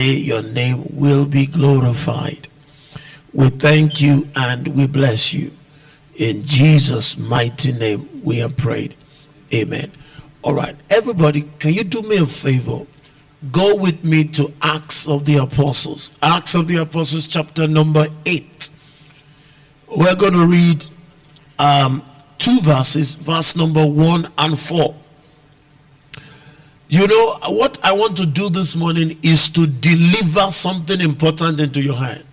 your name will be glorified. We thank you and we bless you. In Jesus' mighty name we have prayed. Amen. All right, everybody, can you do me a favor? Go with me to Acts of the Apostles. Acts of the Apostles chapter number 8. We're going to read 2 verses, verse number 1 and 4. You know, what I want to do this morning is to deliver something important into your hand.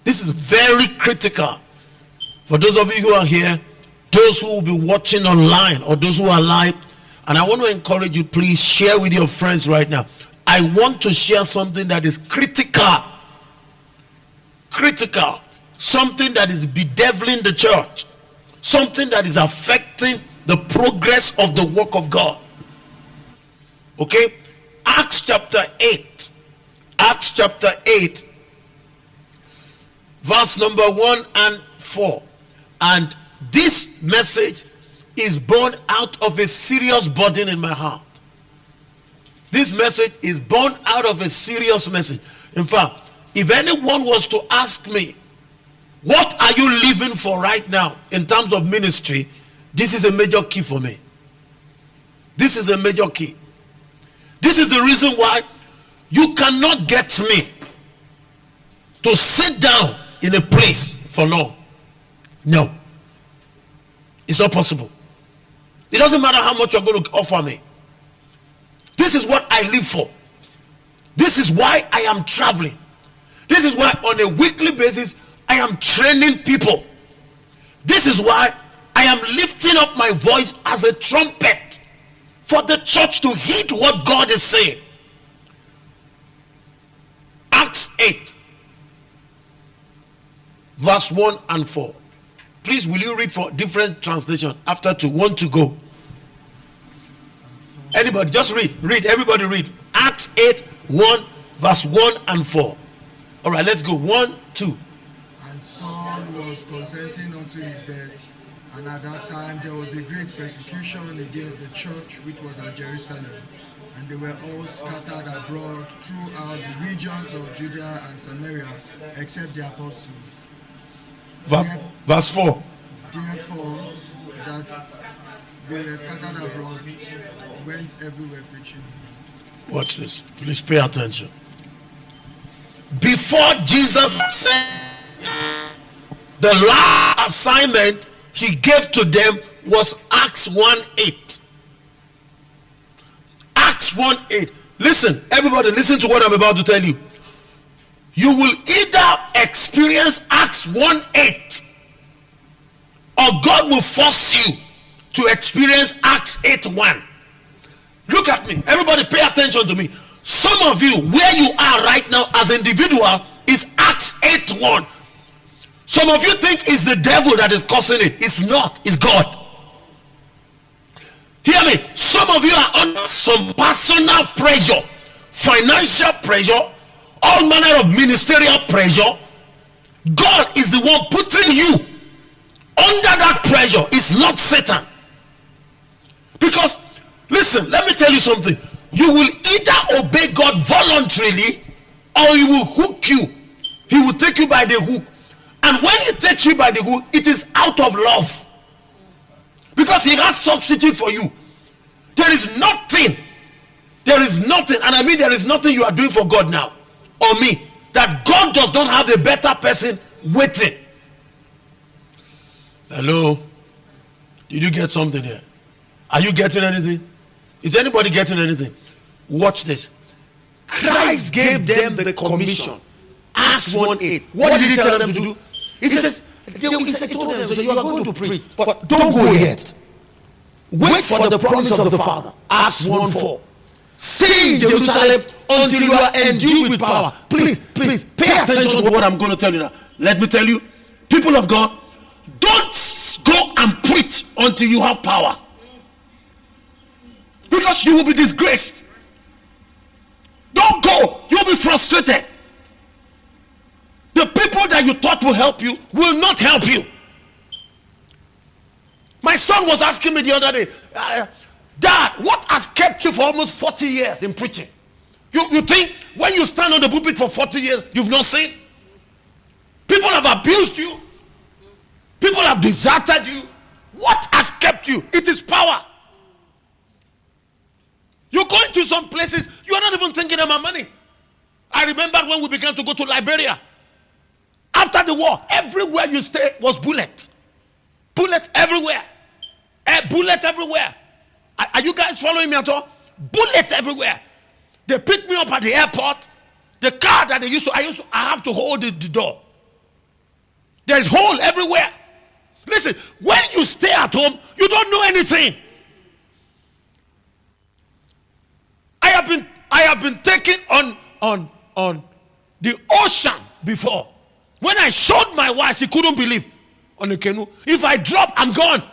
This is very critical. For those of you who are here, those who will be watching online, or those who are live, and I want to encourage you, please share with your friends right now. I want to share something that is critical. Critical. Something that is bedeviling the church. Something that is affecting the progress of the work of God. Okay? Acts chapter 8. Acts chapter 8. Verse number 1 and 4. And this message is born out of a serious burden in my heart. This message is born out of a serious message. In fact, if anyone was to ask me, what are you living for right now in terms of ministry? This is a major key for me. This is a major key. This is the reason why you cannot get me to sit down in a place for long. No. It's not possible. It doesn't matter how much you're going to offer me. This is what I live for. This is why I am traveling. This is why on a weekly basis I am training people. This is why I am lifting up my voice as a trumpet for the church to heed what God is saying. Acts 8 verse 1 and 4. Please, will you read for different translation after 2? 1 to go. Anybody, just read. Everybody read. Acts 8 1 verse 1 and 4. All right, let's go. 1, 2. And Saul was consenting unto his death, and at that time there was a great persecution against the church which was at Jerusalem, and they were all scattered abroad throughout the regions of Judea and Samaria, except the apostles. Verse 4. Therefore, that they were scattered abroad, went everywhere preaching. Watch this. Please pay attention. Before Jesus said the last assignment he gave to them was Acts 1:8. Acts 1:8. Listen, everybody, listen to what I'm about to tell you. You will either experience Acts 1:8, or God will force you to experience Acts 8:1. Look at me. Everybody pay attention to me. Some of you, where you are right now as individual, is Acts 8:1. Some of you think it's the devil that is causing it. It's not. It's God. Hear me. Some of you are under some personal pressure, financial pressure, all manner of ministerial pressure. God is the one putting you under that pressure. It's not Satan. Because, listen, let me tell you something. You will either obey God voluntarily, or he will hook you. He will take you by the hook. And when he takes you by the hook, it is out of love. Because he has substitute for you. There is nothing, and I mean there is nothing you are doing for God now, or me, that God does not have a better person waiting. Hello? Did you get something here? Are you getting anything? Is anybody getting anything? Watch this. Christ gave them the commission. Acts 1:8. What did he tell them to do? He says, he told them, so you are going to preach, but don't go yet. Wait for the promise of the Father. Acts 1:4. Stay in Jerusalem until you are endued with power. Please, pay attention to what I'm going to tell you now. Let me tell you, people of God, don't go and preach until you have power. Because you will be disgraced. Don't go. You'll be frustrated. The people that you thought will help you will not help you. My son was asking me the other day, Dad, what has kept you for almost 40 years in preaching? You think when you stand on the pulpit for 40 years, you've not seen? People have abused you. People have deserted you. What has kept you? It is power. You're going to some places, you are not even thinking about money. I remember when we began to go to Liberia. After the war, everywhere you stay was bullet. Bullet everywhere. Bullet everywhere. Are you guys following me at all? Bullet everywhere. They picked me up at the airport. The car that I have to hold the door. There's hole everywhere. Listen, when you stay at home, you don't know anything. I have been taken on the ocean before. When I showed my wife, she couldn't believe on a canoe. If I drop, I'm gone.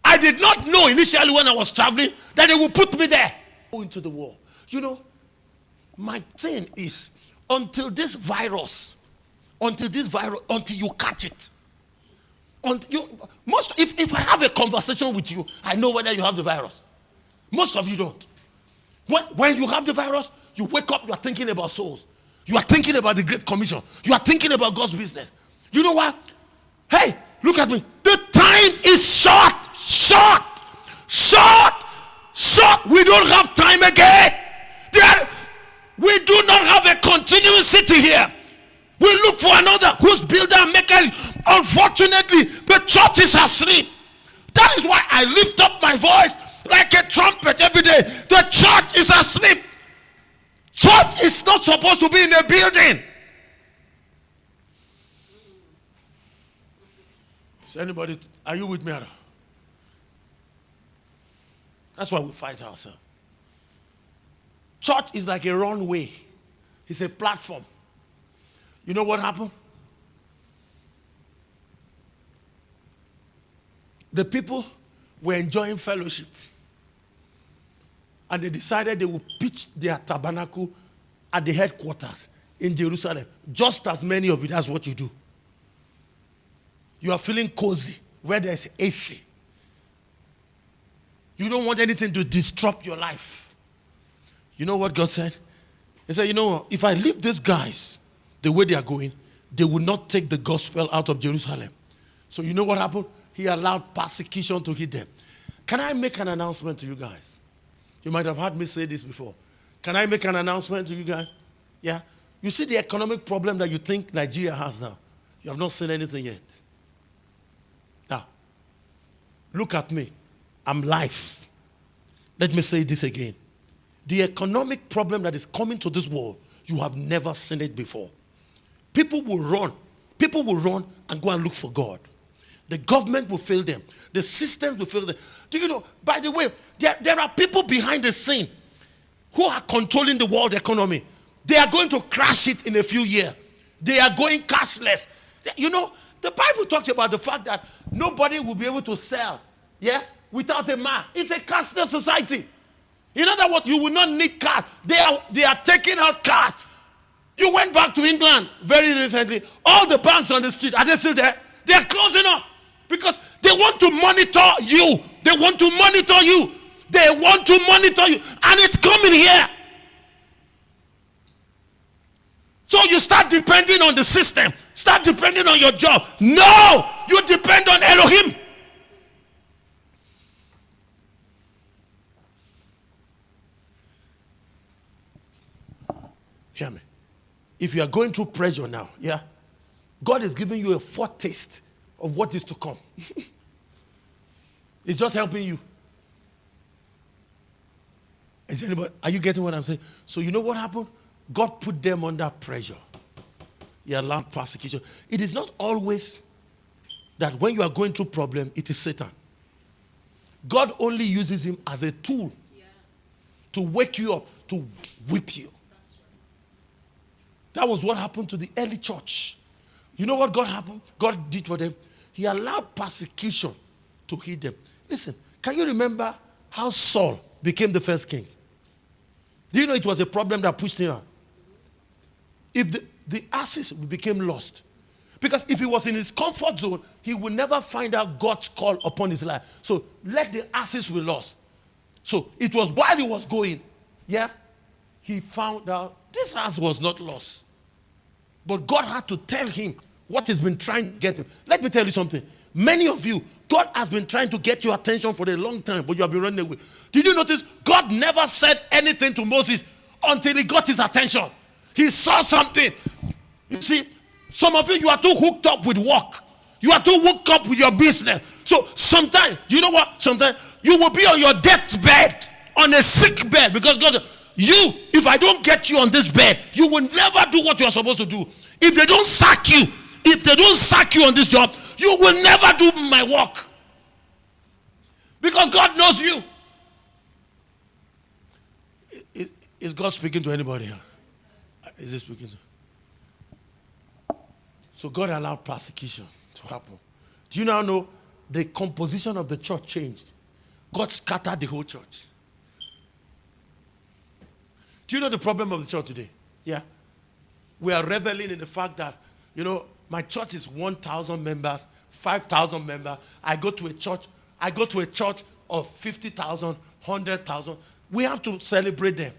I did not know initially when I was traveling that they would put me there. Go into the war. You know, my thing is until you catch it. If I have a conversation with you, I know whether you have the virus. Most of you don't. When you have the virus, you wake up, you are thinking about souls. You are thinking about the Great Commission. You are thinking about God's business. You know what? Hey, look at me. The time is short. We don't have time again. We do not have a continuing city here. We look for another whose builder and maker. Unfortunately, the church is asleep. That is why I lift up my voice like a trumpet every day. The church is asleep. Church is not supposed to be in a building. Is anybody, are you with me? That's why we fight ourselves. Church is like a runway. It's a platform. You know what happened? The people were enjoying fellowship. And they decided they would pitch their tabernacle at the headquarters in Jerusalem. Just as many of you, that's what you do. You are feeling cozy where there's AC. You don't want anything to disrupt your life. You know what God said? He said, you know what? If I leave these guys the way they are going, they will not take the gospel out of Jerusalem. So you know what happened? He allowed persecution to hit them. Can I make an announcement to you guys? You might have heard me say this before. Can I make an announcement to you guys? Yeah? You see the economic problem that you think Nigeria has now. You have not seen anything yet. Now, look at me. I'm live. Let me say this again. The economic problem that is coming to this world, you have never seen it before. People will run. People will run and go and look for God. The government will fail them. The systems will fail them. Do you know, by the way, there are people behind the scene who are controlling the world economy. They are going to crash it in a few years. They are going cashless. You know, the Bible talks about the fact that nobody will be able to sell, without a man. It's a cashless society. In other words, you will not need cash. They are taking out cash. You went back to England very recently. All the banks on the street, are they still there? They are closing up because they want to monitor you. They want to monitor you. They want to monitor you. And it's coming here. So you start depending on the system. Start depending on your job. No! You depend on Elohim. Hear me. If you are going through pressure now, God is giving you a foretaste of what is to come. It's just helping you. Is anybody, are you getting what I'm saying? So you know what happened? God put them under pressure. He allowed persecution. It is not always that when you are going through problem, it is Satan. God only uses him as a tool to wake you up, to whip you. That was what happened to the early church. You know what God did for them? He allowed persecution to hit them. Listen, can you remember how Saul became the first king? Do you know it was a problem that pushed him out? If the asses became lost. Because if he was in his comfort zone, he would never find out God's call upon his life. So let the asses be lost. So it was while he was going, he he found out this house was not lost. But God had to tell him what he's been trying to get him. Let me tell you something. Many of you, God has been trying to get your attention for a long time, but you have been running away. Did you notice God never said anything to Moses until he got his attention? He saw something. You see, some of you are too hooked up with work. You are too hooked up with your business. So sometimes, you know what? Sometimes you will be on your deathbed, on a sick bed, because God, if I don't get you on this bed, you will never do what you are supposed to do. If they don't sack you on this job, you will never do my work. Because God knows you. Is God speaking to anybody here? Is he speaking to? So God allowed persecution to happen. Do you now know the composition of the church changed? God scattered the whole church. Do you know the problem of the church today? Yeah. We are reveling in the fact that, my church is 1,000 members, 5,000 members. I go to a church of 50,000, 100,000. We have to celebrate them.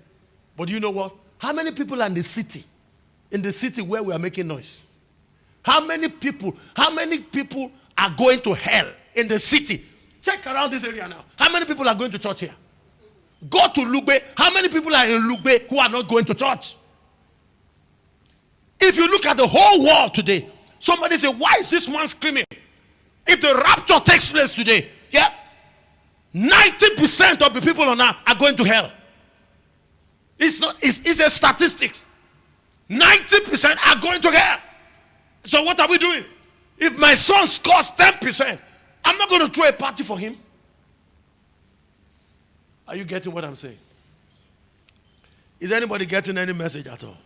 But you know what? How many people are in the city where we are making noise? How many people are going to hell in the city? Check around this area now. How many people are going to church here? Go to Lugbe. How many people are in Lugbe who are not going to church? If you look at the whole world today, somebody say, why is this one screaming? If the rapture takes place today, 90% of the people on earth are going to hell. It's a statistics. 90% are going to hell. So what are we doing? If my son scores 10%, I'm not going to throw a party for him. Are you getting what I'm saying? Is anybody getting any message at all?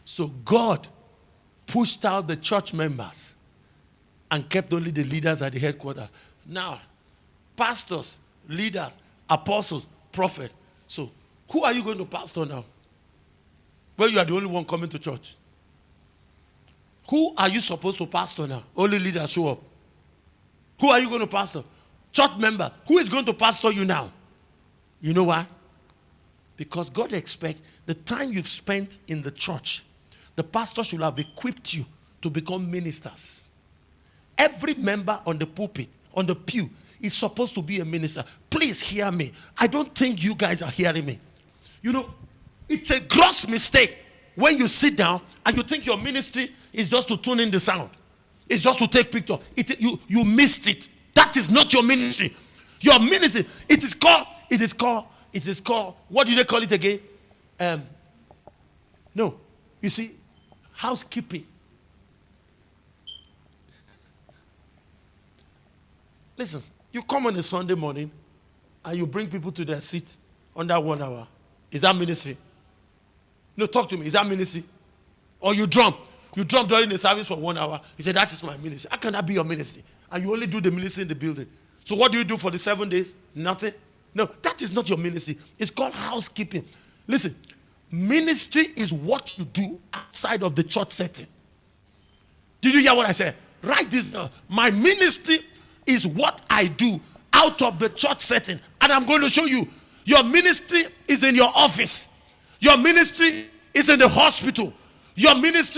So God pushed out the church members and kept only the leaders at the headquarters. Now, pastors, leaders, apostles, prophets. So who are you going to pastor now? Well, you are the only one coming to church. Who are you supposed to pastor now? Only leaders show up. Who are you going to pastor? Church member. Who is going to pastor you now? You know why? Because God expects the time you've spent in the church, the pastor should have equipped you to become ministers. Every member on the pulpit, on the pew, is supposed to be a minister. Please hear me. I don't think you guys are hearing me. It's a gross mistake when you sit down and you think your ministry is just to tune in the sound. It's just to take picture. You missed it. That is not your ministry. Your ministry, it is called, what do they call it again? No. You see, housekeeping. Listen, you come on a Sunday morning and you bring people to their seat under 1 hour. Is that ministry? No, talk to me. Is that ministry? Or you drum. You drum during the service for 1 hour. You say, that is my ministry. How can that be your ministry? And you only do the ministry in the building. So what do you do for the 7 days? Nothing. No, that is not your ministry. It's called housekeeping. Listen, ministry is what you do outside of the church setting. Did you hear what I said? Write this down. My ministry is what I do out of the church setting. And I'm going to show you. Your ministry is in your office. Your ministry is in the hospital. Your ministry